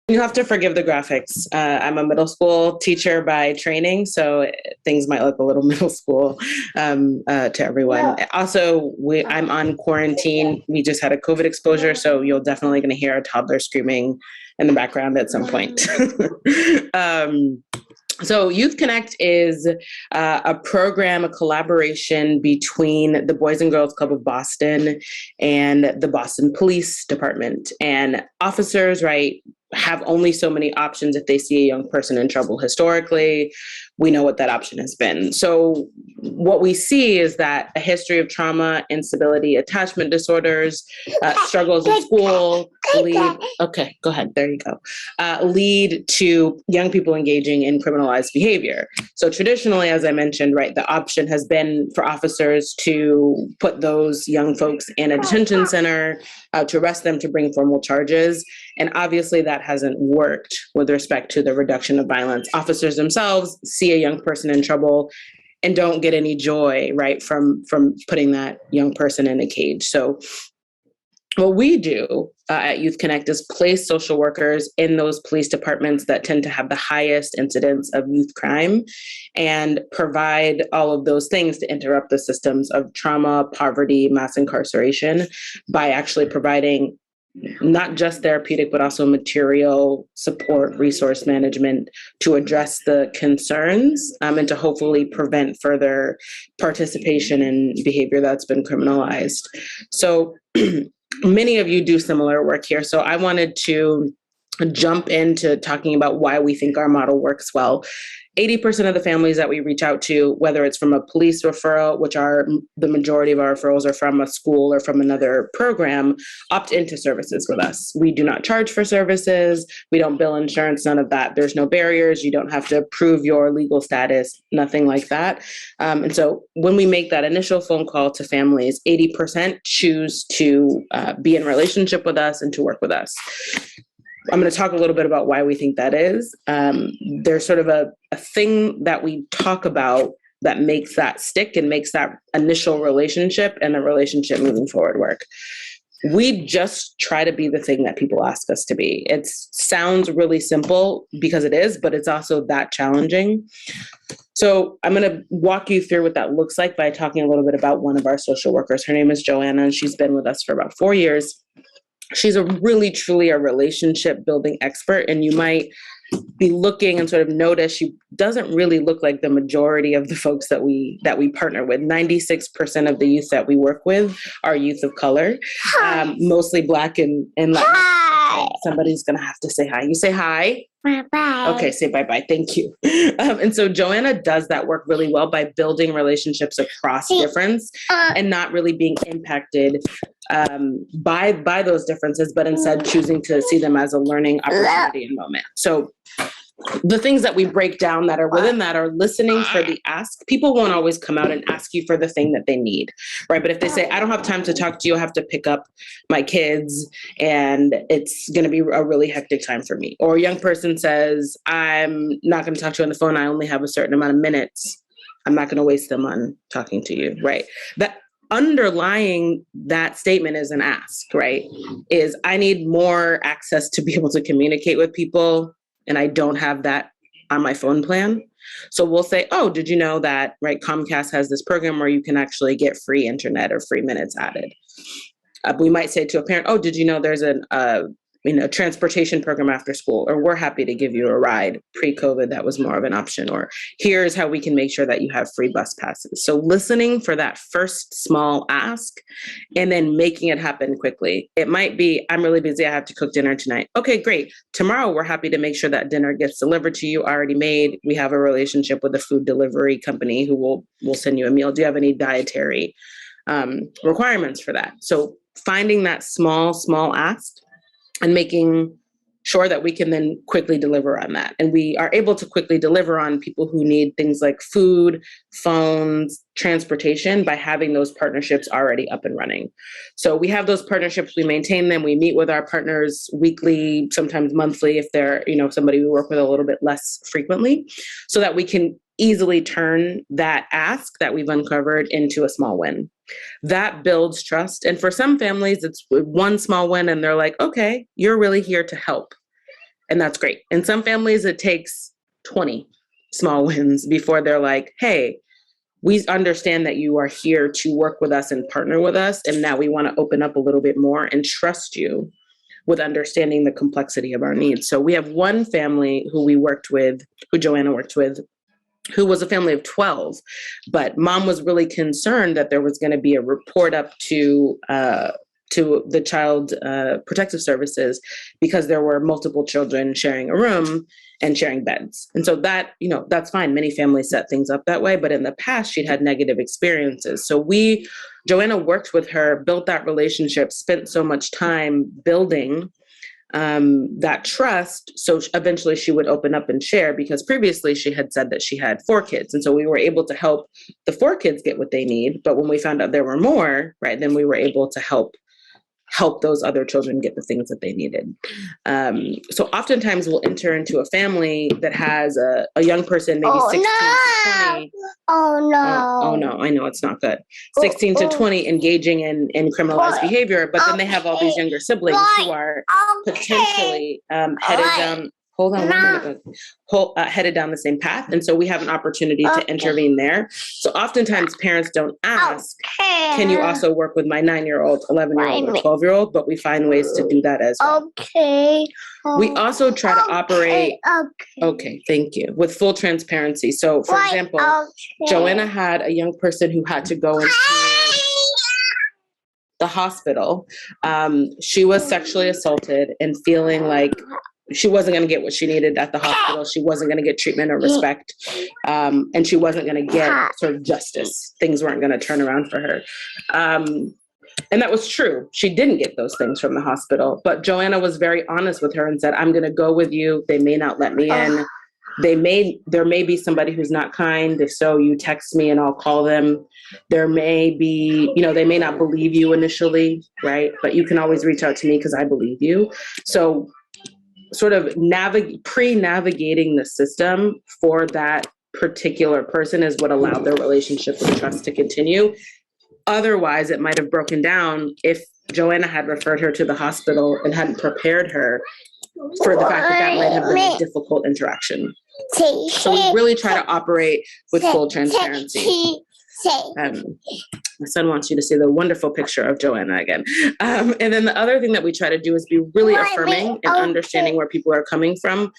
You have to forgive the graphics. I'm a middle school teacher by training, so things might look a little middle school to everyone. Also, I'm on quarantine. We just had a COVID exposure, so you're definitely going to hear a toddler screaming in the background at some point. So YouthConnect is a program, a collaboration between the Boys and Girls Club of Boston and the Boston Police Department. And officers, right, have only so many options if they see a young person in trouble. Historically, we know what that option has been. So what we see is that a history of trauma, instability, attachment disorders, struggles in school lead, okay, go ahead, there you go, lead to young people engaging in criminalized behavior. So traditionally, as I mentioned, right, the option has been for officers to put those young folks in a detention center, to arrest them, to bring formal charges. And obviously that hasn't worked with respect to the reduction of violence. Officers themselves see a young person in trouble and don't get any joy, right, from putting that young person in a cage. So what we do at YouthConnect is place social workers in those police departments that tend to have the highest incidence of youth crime and provide all of those things to interrupt the systems of trauma, poverty, mass incarceration by actually providing not just therapeutic, but also material support, resource management to address the concerns and to hopefully prevent further participation in behavior that's been criminalized. So many of you do similar work here. So I wanted to jump into talking about why we think our model works well. 80% of the families that we reach out to, whether it's from a police referral, which are the majority of our referrals are from a school or from another program, opt into services with us. We do not charge for services. We don't bill insurance, none of that. There's no barriers. You don't have to prove your legal status, nothing like that. And so when we make that initial phone call to families, 80% choose to be in relationship with us and to work with us. I'm going to talk a little bit about why we think that is. There's sort of a thing that we talk about that makes that stick and makes that initial relationship and the relationship moving forward work. We just try to be the thing that people ask us to be. It sounds really simple because it is, but it's also that challenging. So I'm going to walk you through what that looks like by talking a little bit about one of our social workers. Her name is Joanna, and she's been with us for about 4 years. She's a really, truly a relationship building expert. And you might be looking and sort of notice she doesn't really look like the majority of the folks that we partner with. 96% of the youth that we work with are youth of color, mostly Black and Latin. Hi. Somebody's going to have to say hi. You say hi. Bye-bye. Okay, say bye-bye. Thank you. And so Joanna does that work really well by building relationships across difference and not really being impacted by those differences, but instead choosing to see them as a learning opportunity and moment. So the things that we break down that are within that are listening for the ask. People won't always come out and ask you for the thing that they need, right? But if they say, I don't have time to talk to you, I have to pick up my kids and it's going to be a really hectic time for me. Or a young person says, I'm not going to talk to you on the phone. I only have a certain amount of minutes. I'm not going to waste them on talking to you, right? That underlying that statement is an ask, right? Is I need more access to be able to communicate with people. And I don't have that on my phone plan. So we'll say, oh, did you know that, right, Comcast has this program where you can actually get free internet or free minutes added. We might say to a parent, oh, did you know there's a transportation program after school, or we're happy to give you a ride. Pre-COVID, that was more of an option, or here's how we can make sure that you have free bus passes. So listening for that first small ask and then making it happen quickly. It might be, I'm really busy, I have to cook dinner tonight. Okay, great. Tomorrow, we're happy to make sure that dinner gets delivered to you, already made. We have a relationship with a food delivery company who will send you a meal. Do you have any dietary requirements for that? So finding that small ask and making sure that we can then quickly deliver on that. And we are able to quickly deliver on people who need things like food, phones, transportation by having those partnerships already up and running. So we have those partnerships, we maintain them, we meet with our partners weekly, sometimes monthly if they're, somebody we work with a little bit less frequently, so that we can easily turn that ask that we've uncovered into a small win. That builds trust. And for some families, it's one small win and they're like, okay, you're really here to help. And that's great. In some families, it takes 20 small wins before they're like, hey, we understand that you are here to work with us and partner with us. And now we want to open up a little bit more and trust you with understanding the complexity of our needs. So we have one family who Joanna worked with, who was a family of 12, but mom was really concerned that there was going to be a report up to the Child Protective Services because there were multiple children sharing a room and sharing beds. And so that, that's fine. Many families set things up that way, but in the past she'd had negative experiences. So Joanna worked with her, built that relationship, spent so much time building that trust. So eventually she would open up and share, because previously she had said that she had 4 kids. And so we were able to help the 4 kids get what they need. But when we found out there were more, right, then we were able to help those other children get the things that they needed. So oftentimes we'll enter into a family that has a young person, maybe 16 to 20. Oh no, I know it's not good. 16 to 20 engaging in criminalized behavior, but then they have all these younger siblings who are potentially headed down. Hold on 1 minute. Headed down the same path. And so we have an opportunity to intervene there. So oftentimes parents don't ask, can you also work with my 9-year-old, 11-year-old, or 12-year-old? But we find ways to do that as well. Okay. We also try to operate, okay, thank you, with full transparency. So for example, Joanna had a young person who had to go into the hospital. She was sexually assaulted and feeling like she wasn't going to get what she needed at the hospital. She wasn't going to get treatment or respect. And she wasn't going to get sort of justice. Things weren't going to turn around for her. And that was true. She didn't get those things from the hospital. But Joanna was very honest with her and said, I'm going to go with you. They may not let me in. There may be somebody who's not kind. If so, you text me and I'll call them. There may be, they may not believe you initially, right? But you can always reach out to me because I believe you. So sort of pre-navigating the system for that particular person is what allowed their relationship with trust to continue. Otherwise, it might have broken down if Joanna had referred her to the hospital and hadn't prepared her for the fact that might have been a difficult interaction. So we really try to operate with full transparency. My son wants you to see the wonderful picture of Joanna again. And then the other thing that we try to do is be really affirming and understanding where people are coming from,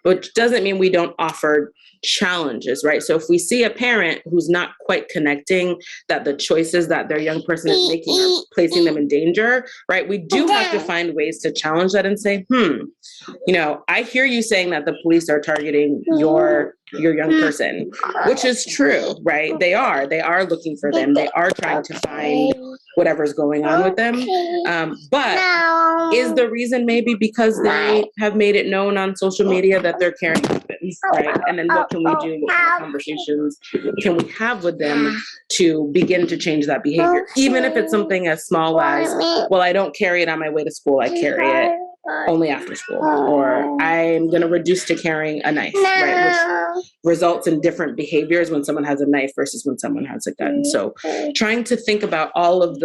which doesn't mean we don't offer challenges, right? So if we see a parent who's not quite connecting that the choices that their young person is making are placing them in danger, right? We do have to find ways to challenge that and say, I hear you saying that the police are targeting your young person, which is true, right? They are looking for them. They are trying to find whatever's going on with them. But is the reason maybe because they have made it known on social media that they're carrying weapons, right? And then what can we do? What kind of conversations can we have with them to begin to change that behavior? Even if it's something as small as, well, I don't carry it on my way to school. I carry it only after school, or I'm going to reduce to carrying a knife, right? Which results in different behaviors when someone has a knife versus when someone has a gun. So trying to think about all of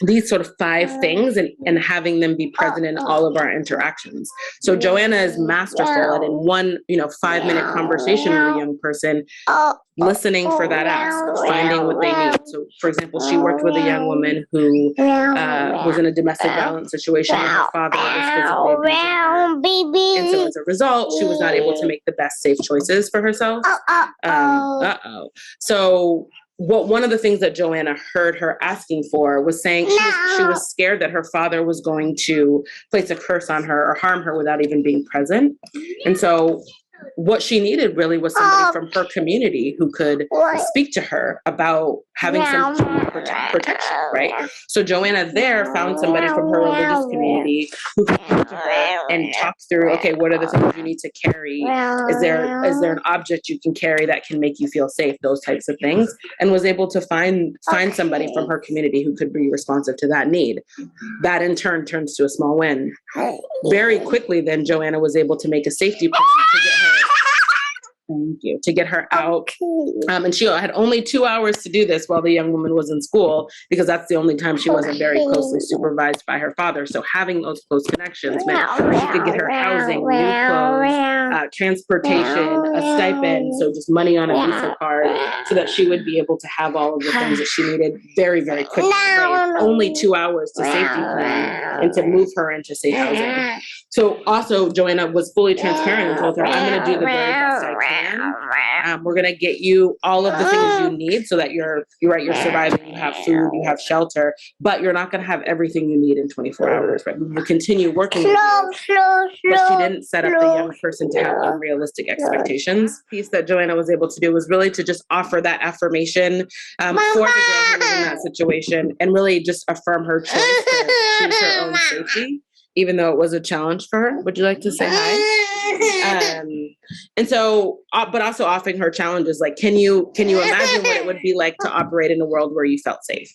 these sort of 5 things and having them be present in all of our interactions. So Joanna is masterful at in one, 5-minute conversation with a young person, listening for that ask, finding what they need. So for example, she worked with a young woman who was in a domestic violence situation where her father was physically abusing her. And so as a result, she was not able to make the best safe choices for herself. So one of the things that Joanna heard her asking for was saying she was scared that her father was going to place a curse on her or harm her without even being present. And so what she needed really was somebody from her community who could speak to her about having some protection, right? So Joanna there found somebody from her religious community who could come to her and talk through, okay, what are the things you need to carry? Is there an object you can carry that can make you feel safe? Those types of things. And was able to find somebody from her community who could be responsive to that need. That in turn turns to a small win. Very quickly then Joanna was able to make a safety plan to get her. Thank you, to get her out. And she had only 2 hours to do this while the young woman was in school, because that's the only time she wasn't very closely supervised by her father. So having those close connections meant she could get her housing, new clothes, transportation, a stipend, so just money on a Visa card, so that she would be able to have all of the things that she needed very, very quickly. Right? Only 2 hours to safety plan and to move her into safe housing. So also Joanna was fully transparent and told her, I'm going to do the very best I can. We're going to get you all of the things you need so that you're surviving, you have food, you have shelter, but you're not going to have everything you need in 24 hours. Right? We will continue working with you. But she didn't set up the young person to have unrealistic expectations. The piece that Joanna was able to do was really to just offer that affirmation for the girl who was in that situation, and really just affirm her choice to choose her own safety, even though it was a challenge for her. Would you like to say hi? And so, but also offering her challenges, like, can you imagine what it would be like to operate in a world where you felt safe?